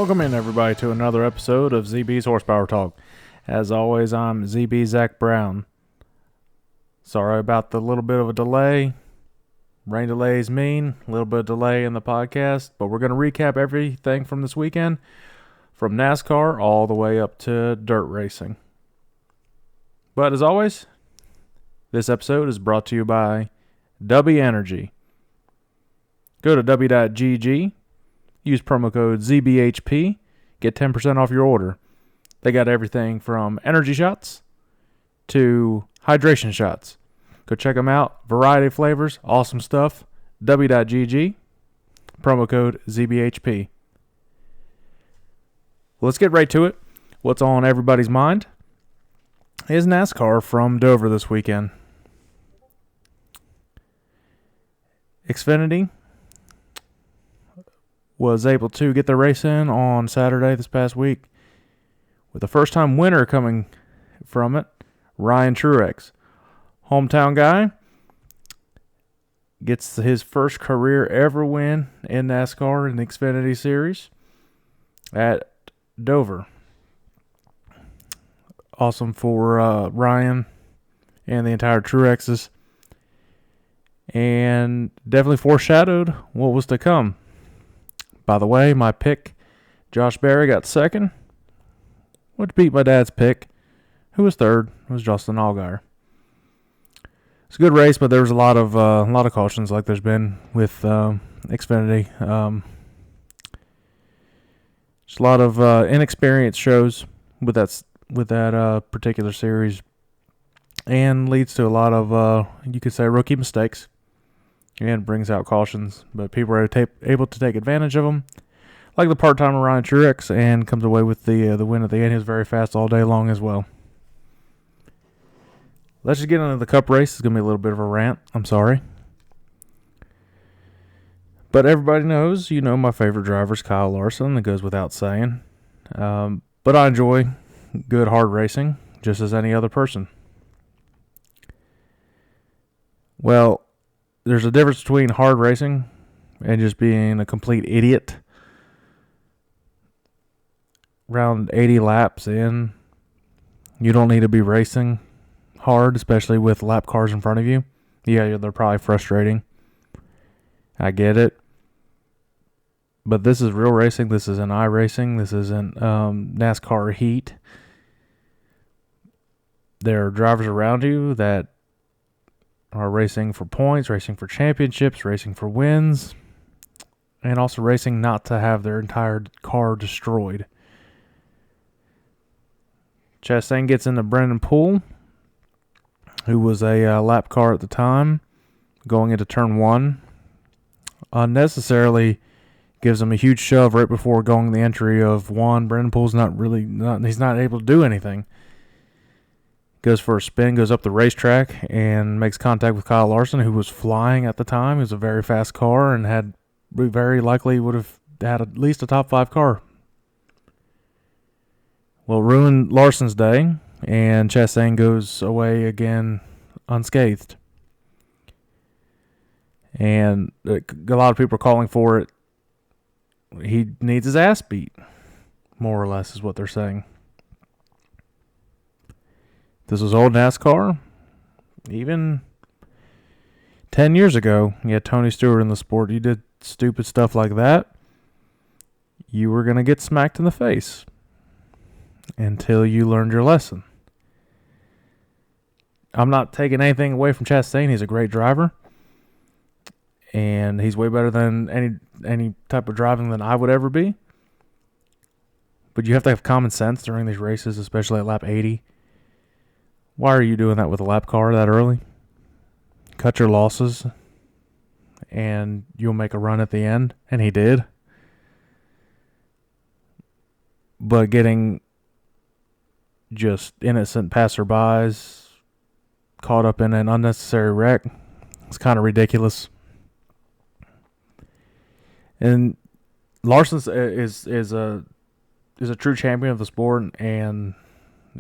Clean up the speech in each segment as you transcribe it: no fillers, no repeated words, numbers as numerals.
Welcome in, everybody, to another episode of ZB's Horsepower Talk. As always, I'm ZB Zack Brown. Sorry about the little bit of a delay. Rain delays mean a little bit of delay in the podcast, but we're going to recap everything from this weekend, from NASCAR all the way up to dirt racing. But as always, this episode is brought to you by W Energy. Go to w.gg, use promo code ZBHP, get 10% off your order. They got everything from energy shots to hydration shots. Go check them out. Variety of flavors, awesome stuff. W.gg, promo code ZBHP. Let's get right to it. What's on everybody's mind is NASCAR from Dover this weekend. Xfinity was able to get their race in on Saturday this past week, with the first-time winner coming from it, Ryan Truex. Hometown guy gets his first career ever win in NASCAR in the Xfinity Series at Dover. Awesome for Ryan and the entire Truexes, and definitely foreshadowed what was to come. By the way, my pick, Josh Berry, got second, which beat my dad's pick, who was third. It was Justin Allgaier. It's a good race, but there was a lot of cautions, like there's been with Xfinity. Just a lot of inexperienced shows with that particular series, and leads to a lot of you could say rookie mistakes, and brings out cautions. But people are able to take advantage of them, like the part-timer Ryan Truex, and comes away with the win at the end. He was very fast all day long as well. Let's just get into the Cup race. It's going to be a little bit of a rant. I'm sorry. But everybody knows, my favorite driver is Kyle Larson. That goes without saying. But I enjoy good, hard racing, just as any other person. Well, there's a difference between hard racing and just being a complete idiot. Around 80 laps in, you don't need to be racing hard, especially with lap cars in front of you. Yeah, they're probably frustrating. I get it. But this is real racing. This isn't iRacing. This isn't NASCAR heat. There are drivers around you that are racing for points, racing for championships, racing for wins, and also racing not to have their entire car destroyed. Chastain gets into Brendan Poole, who was a lap car at the time, going into turn one. Unnecessarily gives him a huge shove right before going the entry of one. Brendan Poole's he's not able to do anything. Goes for a spin, goes up the racetrack, and makes contact with Kyle Larson, who was flying at the time. It was a very fast car and very likely would have had at least a top 5 car. Well, ruined Larson's day, and Chastain goes away again unscathed. And a lot of people are calling for it. He needs his ass beat, more or less, is what they're saying. This was old NASCAR. Even 10 years ago, you had Tony Stewart in the sport. You did stupid stuff like that, you were going to get smacked in the face until you learned your lesson. I'm not taking anything away from Chastain. He's a great driver, and he's way better than any type of driving than I would ever be. But you have to have common sense during these races, especially at lap 80. Why are you doing that with a lap car that early? Cut your losses, and you'll make a run at the end. And he did. But getting just innocent passerbys caught up in an unnecessary wreck, it's kind of ridiculous. And Larson is a true champion of the sport, and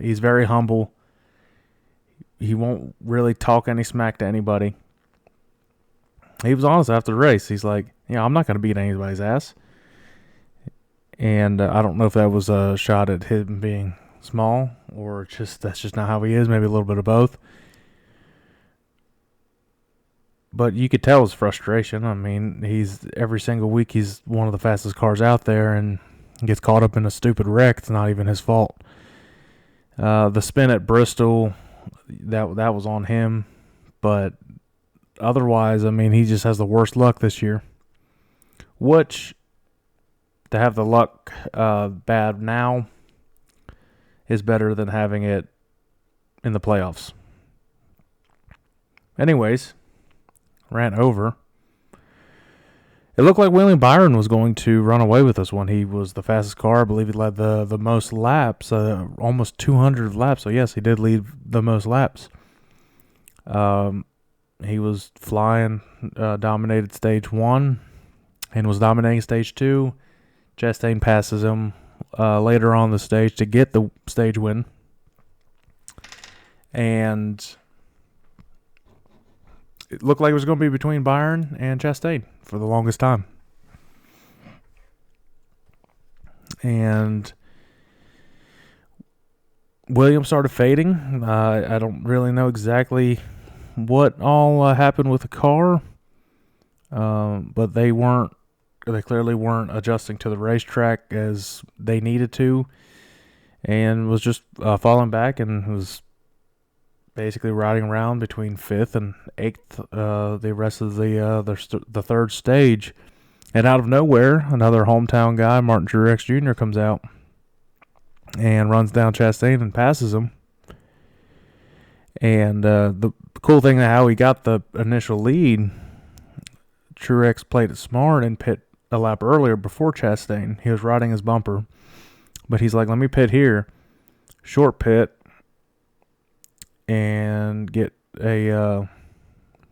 he's very humble. He won't really talk any smack to anybody. He was honest after the race. He's like, I'm not going to beat anybody's ass. And I don't know if that was a shot at him being small or that's just not how he is. Maybe a little bit of both. But you could tell his frustration. I mean, every single week he's one of the fastest cars out there and gets caught up in a stupid wreck. It's not even his fault. The spin at Bristol, that was on him. But otherwise, I mean, he just has the worst luck this year. Which, to have the luck bad now is better than having it in the playoffs. Anyways, ran over. It looked like William Byron was going to run away with this one. He was the fastest car. I believe he led the most laps, almost 200 laps. So, yes, he did lead the most laps. He was flying, dominated stage 1, and was dominating stage 2. Chastain passes him later on the stage to get the stage win. And it looked like it was going to be between Byron and Chastain for the longest time. And Williams started fading. I don't really know exactly what all happened with the car. But they clearly weren't adjusting to the racetrack as they needed to, and was just falling back and was basically riding around between 5th and 8th the rest of the third stage. And out of nowhere, another hometown guy, Martin Truex Jr., comes out and runs down Chastain and passes him. And the cool thing, how he got the initial lead, Truex played it smart and pit a lap earlier before Chastain. He was riding his bumper, but he's like, let me pit here, short pit, and get a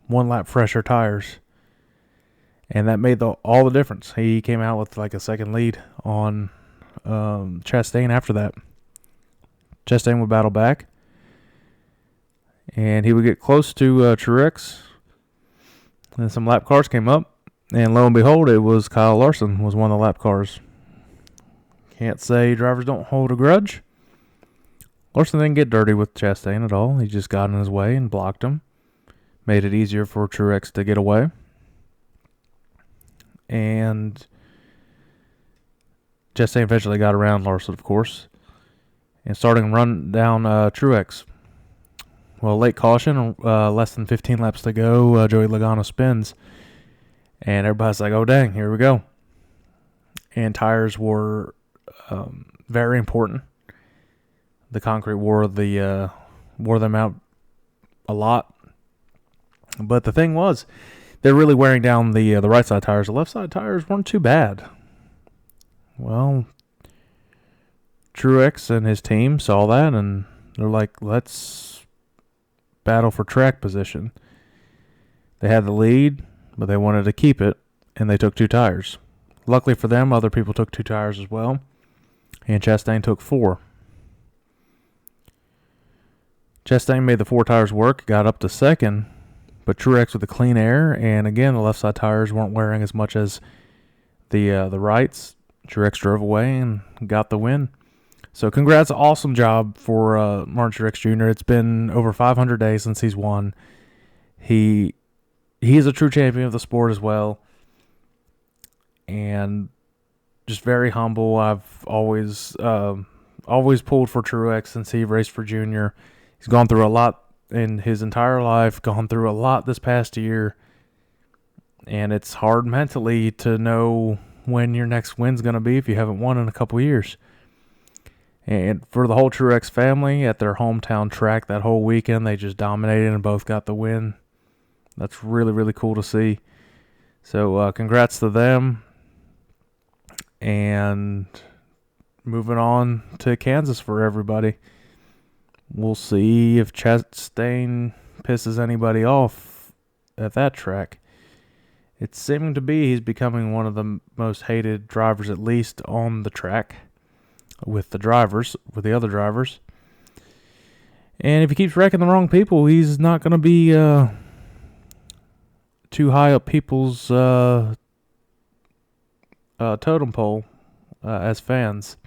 1 lap fresher tires. And that made all the difference. He came out with like a second lead on Chastain after that. Chastain would battle back, and he would get close to Truex. And some lap cars came up, and lo and behold, it was Kyle Larson was one of the lap cars. Can't say drivers don't hold a grudge. Larson didn't get dirty with Chastain at all. He just got in his way and blocked him. Made it easier for Truex to get away. And Chastain eventually got around Larson, of course, and starting to run down Truex. Well, late caution, less than 15 laps to go. Joey Logano spins, and everybody's like, "Oh dang, here we go!" And tires were very important. The concrete wore them out a lot. But the thing was, they're really wearing down the right side tires. The left side tires weren't too bad. Well, Truex and his team saw that, and they're like, let's battle for track position. They had the lead, but they wanted to keep it, and they took 2 tires. Luckily for them, other people took 2 tires as well, and Chastain took 4. Chastain made the 4 tires work, got up to second, but Truex with the clean air, and again, the left side tires weren't wearing as much as the rights. Truex drove away and got the win. So congrats, awesome job for Martin Truex Jr. It's been over 500 days since he's won. He is a true champion of the sport as well, and just very humble. I've always pulled for Truex since he raced for Junior. He's gone through a lot in his entire life, gone through a lot this past year, and it's hard mentally to know when your next win's going to be if you haven't won in a couple years. And for the whole Truex family at their hometown track that whole weekend, they just dominated and both got the win. That's really, really cool to see. So congrats to them. And moving on to Kansas for everybody. We'll see if Chastain pisses anybody off at that track. It's seeming to be he's becoming one of the most hated drivers, at least on the track, with the other drivers. And if he keeps wrecking the wrong people, he's not going to be too high up people's totem pole as fans,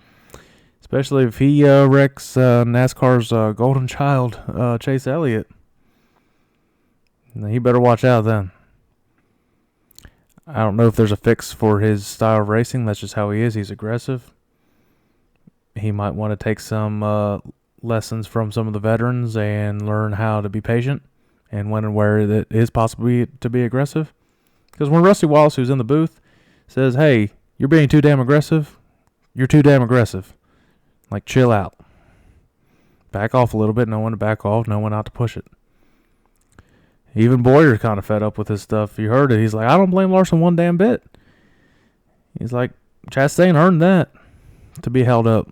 especially if he wrecks NASCAR's golden child, Chase Elliott. He better watch out then. I don't know if there's a fix for his style of racing. That's just how he is. He's aggressive. He might want to take some lessons from some of the veterans and learn how to be patient and when and where it is possible to be aggressive. Because when Rusty Wallace, who's in the booth, says, "Hey, you're being too damn aggressive," you're too damn aggressive. Like, chill out. Back off a little bit. No one to back off. No one out to push it. Even Boyer's kind of fed up with his stuff. You heard it. He's like, "I don't blame Larson one damn bit." He's like, Chastain earned that to be held up.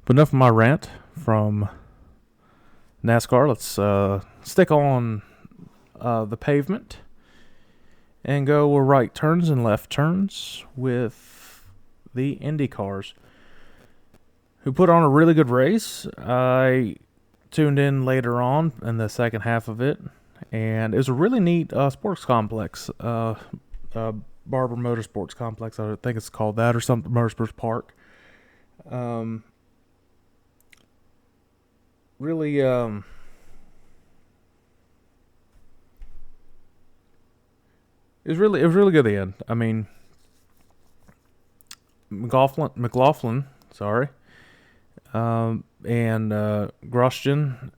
But enough of my rant from NASCAR. Let's stick on the pavement and go right turns and left turns with the IndyCars, who put on a really good race. I tuned in later on in the second half of it, and it was a really neat sports complex, Barber Motorsports Complex. I think it's called that, or something, Motorsports Park. Really, it was really good at the end. I mean, McLaughlin, sorry, and Grosjean.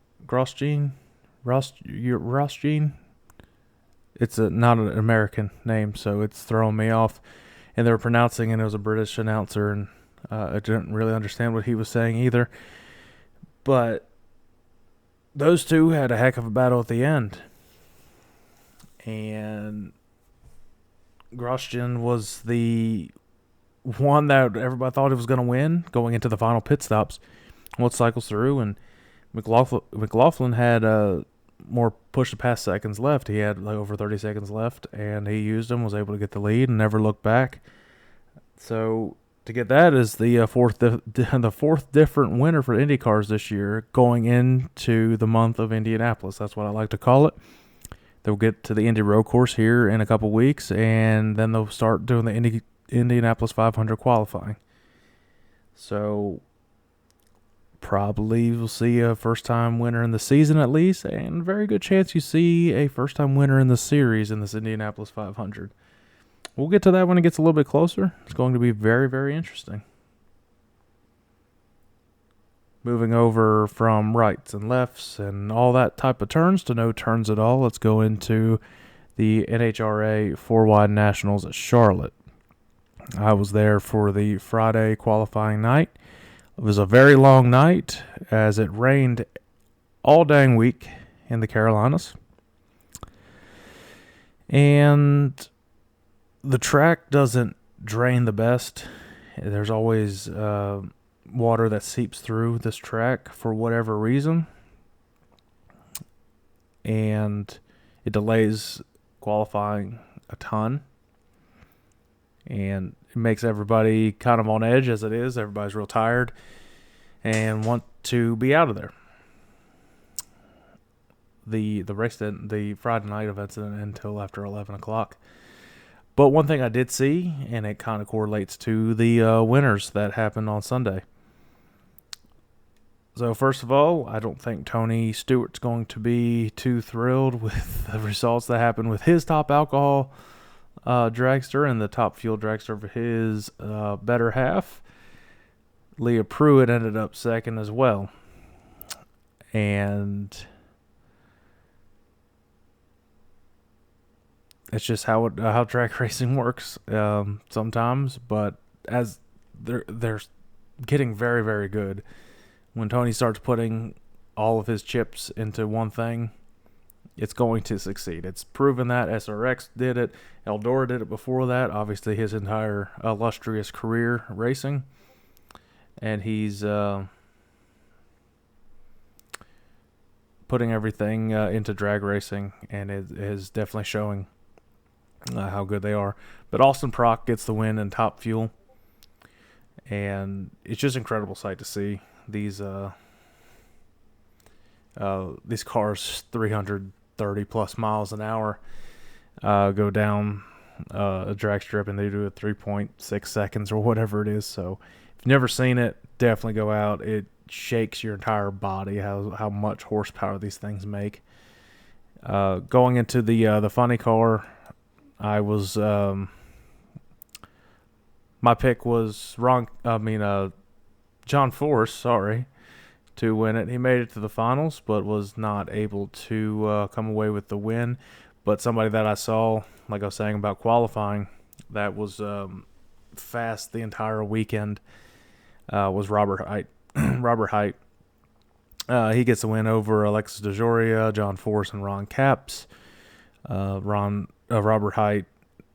It's not an American name, so it's throwing me off. And they were pronouncing, and it was a British announcer, and I didn't really understand what he was saying either. But those two had a heck of a battle at the end. And Grosjean was the one that everybody thought he was going to win going into the final pit stops. Well, it cycles through, and McLaughlin had more push to pass seconds left. He had like over 30 seconds left, and he used them, was able to get the lead, and never looked back. So to get that is the fourth different winner for IndyCars this year going into the month of Indianapolis. That's what I like to call it. They'll get to the Indy Road Course here in a couple weeks, and then they'll start doing the Indianapolis 500 qualifying. So probably we'll see a first-time winner in the season at least, and a very good chance you see a first-time winner in the series in this Indianapolis 500. We'll get to that when it gets a little bit closer. It's going to be very, very interesting. Moving over from rights and lefts and all that type of turns to no turns at all, let's go into the NHRA 4-Wide Nationals at Charlotte. I was there for the Friday qualifying night. It was a very long night as it rained all dang week in the Carolinas. And the track doesn't drain the best. There's always water that seeps through this track for whatever reason. And it delays qualifying a ton. And it makes everybody kind of on edge as it is. Everybody's real tired and want to be out of there. The race didn't, the Friday night events didn't end until after 11 o'clock. But one thing I did see, and it kind of correlates to the winners that happened on Sunday. So first of all, I don't think Tony Stewart's going to be too thrilled with the results that happened with his top alcohol dragster and the top fuel dragster for his better half. Leah Pruitt ended up second as well. And it's just how track racing works sometimes. But as they're getting very, very good, when Tony starts putting all of his chips into one thing, it's going to succeed. It's proven that. SRX did it. Eldora did it before that. Obviously, his entire illustrious career racing. And he's putting everything into drag racing, and it is definitely showing how good they are. But Austin Prock gets the win in top fuel. And it's just an incredible sight to see these cars 330 plus miles an hour go down a drag strip, and they do it 3.6 seconds or whatever it is. So if you've never seen it, definitely go out. It shakes your entire body how much horsepower these things make. Going into the funny car, I was my pick was wrong. John Force, sorry, to win it. He made it to the finals, but was not able to come away with the win. But somebody that I saw, like I was saying about qualifying, that was fast the entire weekend was Robert Height. Robert Height. He gets the win over Alexis DeJoria, John Force, and Ron Capps. Robert Height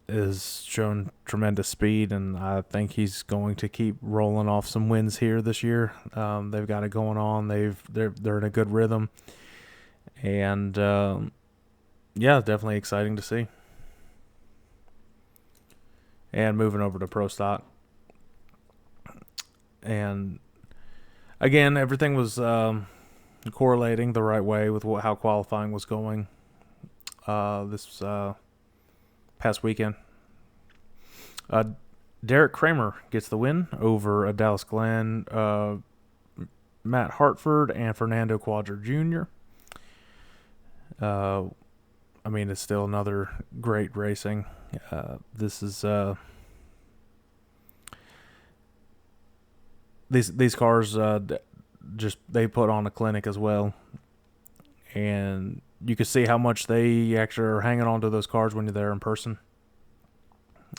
has shown tremendous speed, and I think he's going to keep rolling off some wins here this year. They've got it going on. They're in a good rhythm, and definitely exciting to see. And moving over to Pro Stock, and again, everything was correlating the right way with how qualifying was going this past weekend. Derek Kramer gets the win over Dallas Glenn, Matt Hartford, and Fernando Quadra Jr. It's still another great racing. This is these cars they put on a clinic as well, and you can see how much they actually are hanging on to those cars when you're there in person,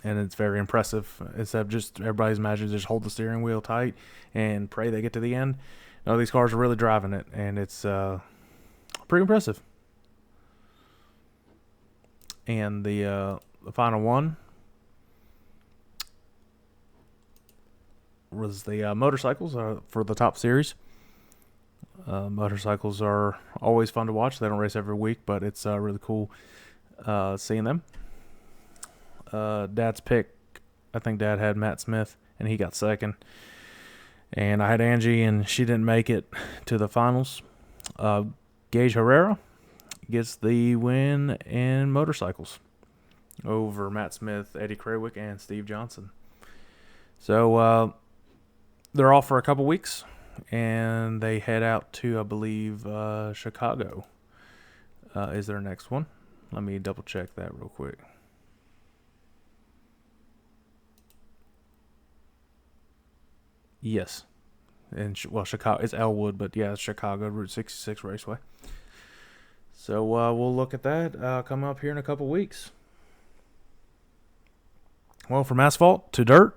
and it's very impressive. Instead of just everybody's imagining just hold the steering wheel tight and pray they get to the end. No, these cars are really driving it, and it's pretty impressive. And the final one was the motorcycles for the top series. Motorcycles are always fun to watch. They don't race every week, but it's really cool seeing them. Dad's pick, I think Dad had Matt Smith, and he got second. And I had Angie, and she didn't make it to the finals. Gage Herrera gets the win in motorcycles over Matt Smith, Eddie Krawick, and Steve Johnson. So they're off for a couple weeks, and they head out to, I believe, Chicago is their next one. Let me double check that real quick. Yes. Chicago, it's Elwood, but yeah, it's Chicago, Route 66 Raceway. So we'll look at that coming up here in a couple weeks. Well, from asphalt to dirt,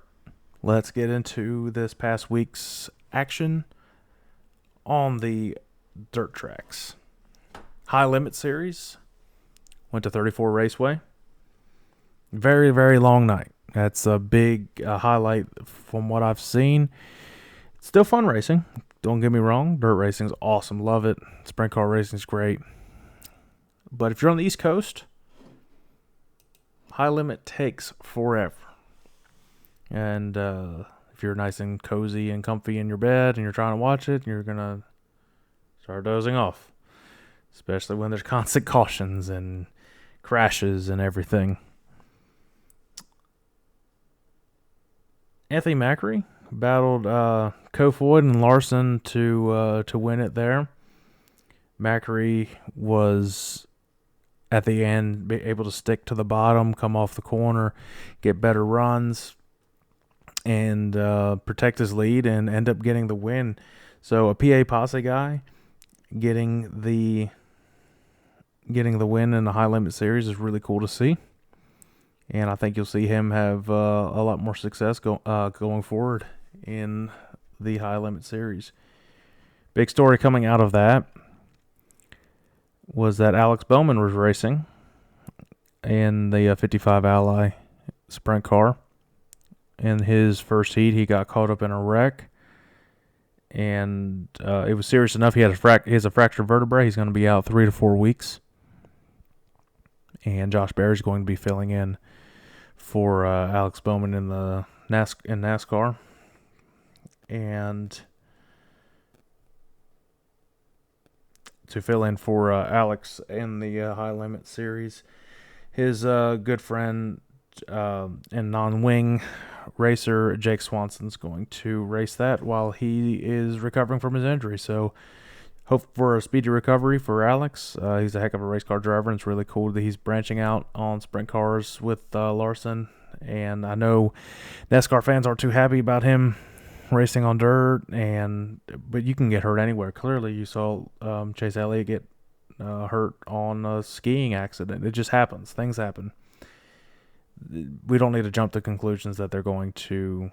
let's get into this past week's action on the dirt tracks. High Limit Series went to 34 Raceway. Very, very long night. That's a big highlight from what I've seen. It's still fun racing. Don't get me wrong. Dirt racing is awesome. Love it. Sprint car racing is great. But if you're on the East Coast, High Limit takes forever. And if you're nice and cozy and comfy in your bed and you're trying to watch it, you're going to start dozing off. Especially when there's constant cautions and crashes and everything. Anthony Macri battled Kofoid and Larson to win it there. Macri was at the end able to stick to the bottom, come off the corner, get better runs, and protect his lead and end up getting the win. So a PA Posse guy getting the win in the High Limit Series is really cool to see. And I think you'll see him have a lot more success going forward in the High Limit Series. Big story coming out of that was that Alex Bowman was racing in the 55 Ally sprint car. In his first heat, he got caught up in a wreck. And it was serious enough. He has a fractured vertebrae. He's going to be out 3 to 4 weeks. And Josh Berry's going to be filling in for Alex Bowman in the NASCAR. And to fill in for Alex in the High Limit Series, his good friend and non-wing racer Jake Swanson's going to race that while he is recovering from his injury. So hope for a speedy recovery for Alex. He's a heck of a race car driver, and it's really cool that he's branching out on sprint cars with Larson. And I know NASCAR fans aren't too happy about him racing on dirt, but you can get hurt anywhere. Clearly, you saw Chase Elliott get hurt on a skiing accident. It just happens. Things happen. We don't need to jump to conclusions that they're going to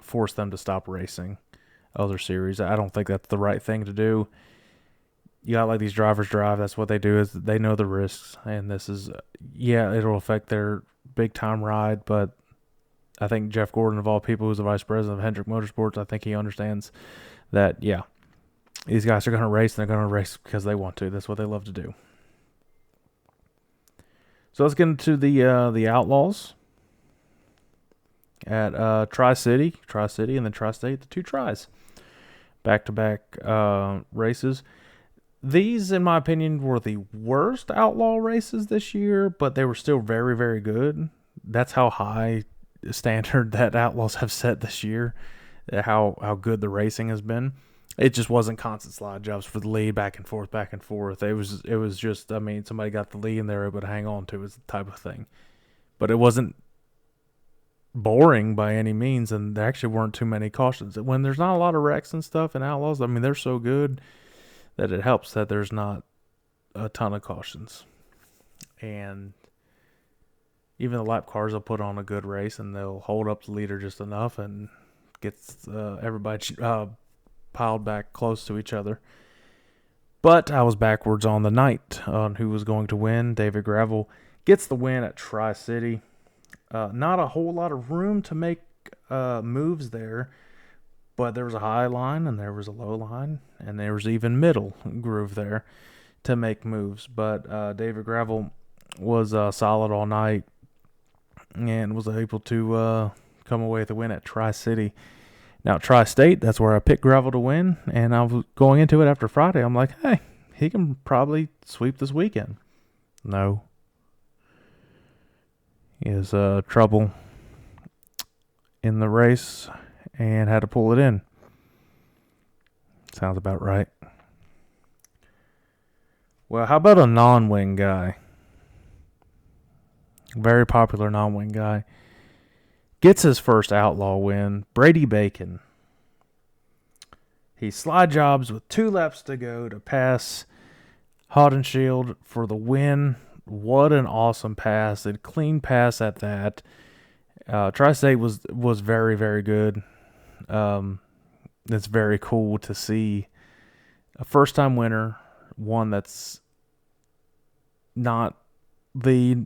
force them to stop racing other series. I don't think that's the right thing to do. You got to let these drivers drive. That's what they do, is they know the risks. And this is, it'll affect their big-time ride, but I think Jeff Gordon, of all people, who's the vice president of Hendrick Motorsports, I think he understands that, these guys are going to race, and they're going to race because they want to. That's what they love to do. So let's get into the Outlaws at Tri-City, and then Tri-State, the two tries. Back-to-back races. These, in my opinion, were the worst Outlaw races this year, but they were still very, very good. That's how high standard that Outlaws have set this year, how good the racing has been. It just wasn't constant slide jobs for the lead, back and forth. It was just, somebody got the lead and they were able to hang on to it, the type of thing. But it wasn't boring by any means, and there actually weren't too many cautions. When there's not a lot of wrecks and stuff in Outlaws, they're so good that it helps that there's not a ton of cautions. And even the lap cars will put on a good race, and they'll hold up the leader just enough and gets everybody piled back close to each other. But I was backwards on the night on who was going to win. David Gravel gets the win at Tri-City. Not a whole lot of room to make moves there, but there was a high line and there was a low line, and there was even middle groove there to make moves. But David Gravel was solid all night and was able to come away with a win at Tri-City. Now, Tri-State, that's where I picked Gravel to win, and I was going into it after Friday. I'm like, hey, he can probably sweep this weekend. No. He has trouble in the race and had to pull it in. Sounds about right. Well, how about a non-wing guy? Very popular non-wing guy. Gets his first Outlaw win, Brady Bacon. He slide jobs with 2 laps to go to pass Haudenschild for the win. What an awesome pass. A clean pass at that. Tri-State was very, very good. It's very cool to see a first-time winner, one that's not the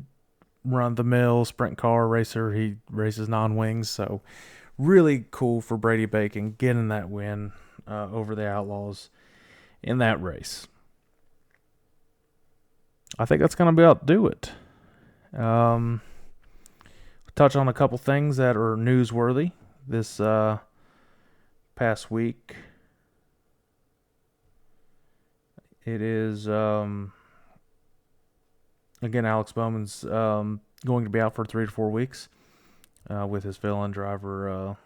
run-of-the-mill sprint car racer. He races non-wings, so really cool for Brady Bacon getting that win over the Outlaws in that race. I think that's going to be about to do it. Touch on a couple things that are newsworthy this past week. It is, again, Alex Bowman's going to be out for 3 to 4 weeks with his fill-in driver,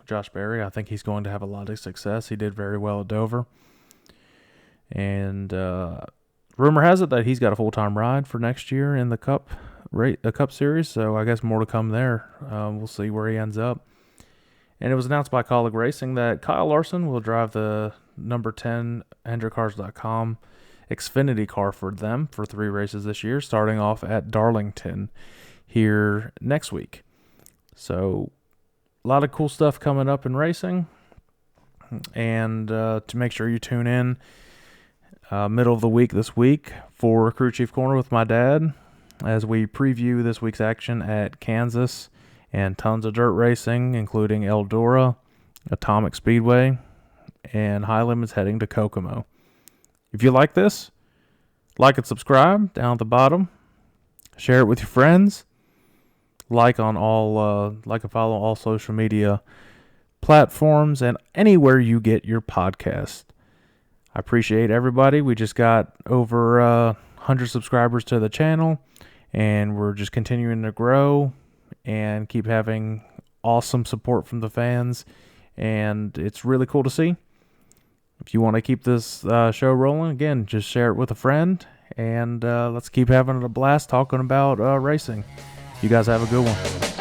Josh Berry. I think he's going to have a lot of success. He did very well at Dover. And rumor has it that he's got a full-time ride for next year in the Cup Series, so I guess more to come there. We'll see where he ends up. And it was announced by Colleague Racing that Kyle Larson will drive the number 10 HendrickCars.com Xfinity car for them for 3 races this year, starting off at Darlington here next week. So a lot of cool stuff coming up in racing. And to make sure you tune in middle of the week this week for Crew Chief Corner with my dad as we preview this week's action at Kansas and tons of dirt racing, including Eldora, Atomic Speedway, and High Limits heading to Kokomo. If you like this, like and subscribe down at the bottom. Share it with your friends. Like and follow all social media platforms and anywhere you get your podcast. I appreciate everybody. We just got over 100 subscribers to the channel, and we're just continuing to grow and keep having awesome support from the fans, and it's really cool to see. If you want to keep this show rolling, again, just share it with a friend, and let's keep having a blast talking about racing. You guys have a good one.